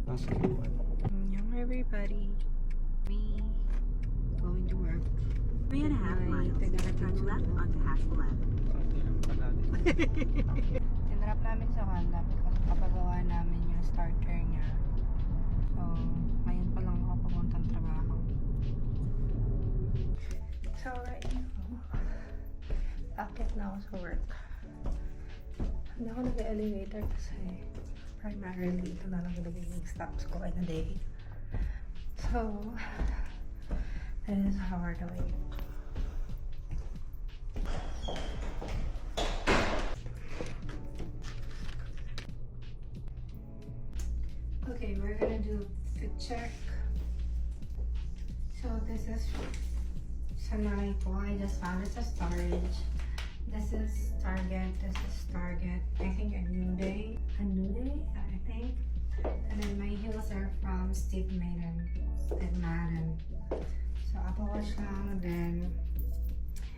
Young everybody. Me going to work. 3.5 miles. Turn left onto hash 11. Tinrap namin sa Honda because kapagawa namin yung starter niya. So, ngayon pa lang ako papuntang trabaho. So, right now, akit na ako sa work. Hindi ako nag-elevator kasi primarily ito na lang yung naging stops ko in a day. So, this is how we're doing it. Okay, we're gonna do fit check. So this is sa nanay ko. I just found it's a storage. This is Target. This is Target. I think a New Day. A New Day, I think. And then my heels are from Steve Madden. Steve Madden. So Apple Watch lang. Then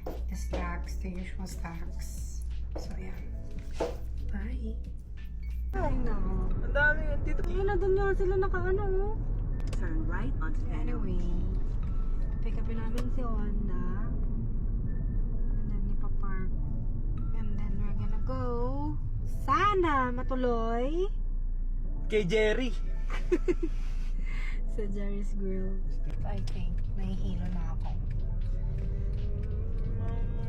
the stacks, the usual stacks. So yeah. Bye. Ay, no. Ang dami yan dito. Ayun na, doon nga sila naka-ano. Turn right onto Anyway, pick upin namin si Honda. And then ipapark. And then we're gonna go. Sana matuloy. Kay Jerry. Sa Jerry's Grill. I think nahihilo na ako.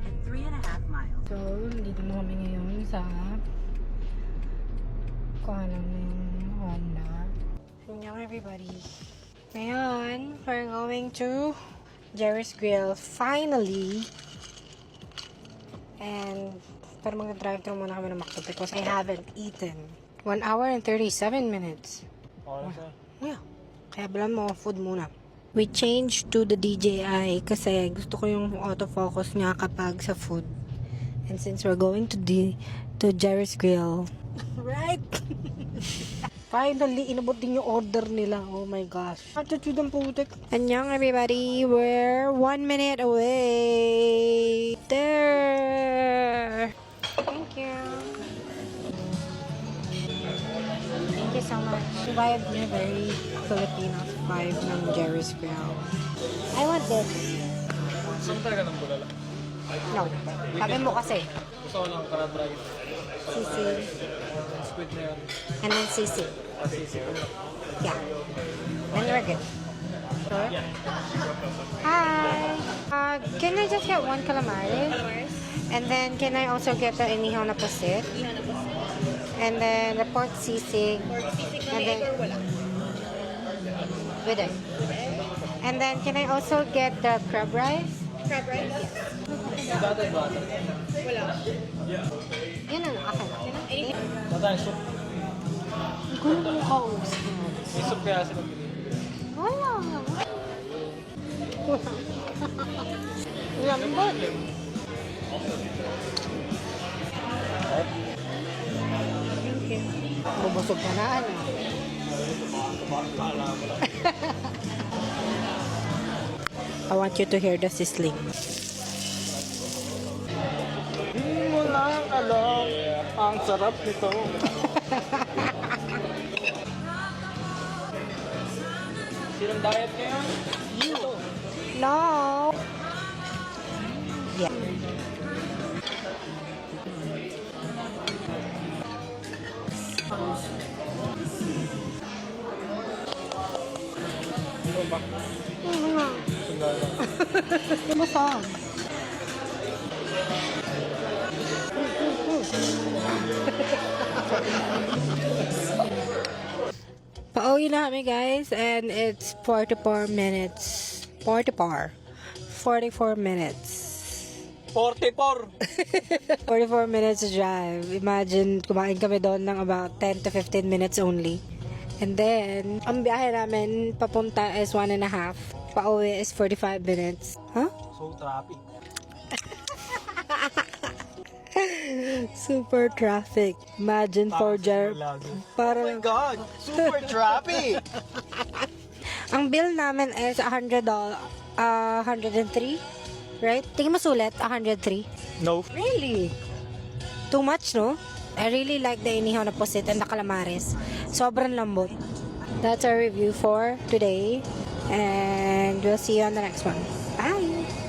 at 3.5 miles. So, dito na kami ngayon sa kuhanan ng Honda. Hello everybody. Ngayon, we're going to Jerry's Grill finally. And pero mag-drive-thru muna kami ng McDo because I haven't eaten. 1 hour and 37 minutes. Okay, sir. Yeah. Kaya bilan mo food muna. We changed to the DJI kasi gusto ko yung autofocus niya kapag sa food. And since we're going to Jerry's Grill, right? Finally, inabot din yung order nila. Oh my gosh. Attitude ang putik. Annyeong everybody. We're 1 minute away. There. Thank you. Thank you so much. Vibe niya very Filipino vibe ng Jerry's Grill. I want this. Saan talaga ng bulala? No. Sabi mo kasi. Gusto ko ng karabray. Sisig. Squid na yun. And then sisig. Sisig. Yeah. Then we're good. Sure? Hi. Can I just get 1 calamari? And then can I also get the inihaw na pusit? And then the pork sisig. And then with it. And then can I also get the crab rice? Crab rice? Battered butter. Wala. Yun ang akin. Batang soup. Gulo mo kausap. May soup kaya sila pinili. Wala. Lambot. Thank you. Bubusog ka na, ano? I want you to hear the sizzling. Hindi mo lang alam ang sarap nito. Sinong diet ngayon? You. No. Yeah. Ito ba? Sandali lang. Masarap. Pauwi na kami guys and it's 44 minutes. 44 minutes. 44! 44 minutes drive. Imagine, kumain kami doon ng about 10 to 15 minutes only. And then, ang biyahe namin papunta is 1.5. Pauwi is 45 minutes. Huh? So traffic. Super traffic. Imagine for Jer. Oh Parang, my God! Super traffic! ang bill namin is $100. 103? Right? Tingin mo sulit, 103. No. Really? Too much, no? I really like the inihaw na pusit and the calamares. Sobrang lambot. that's our review for today. And we'll see you on the next one. Bye!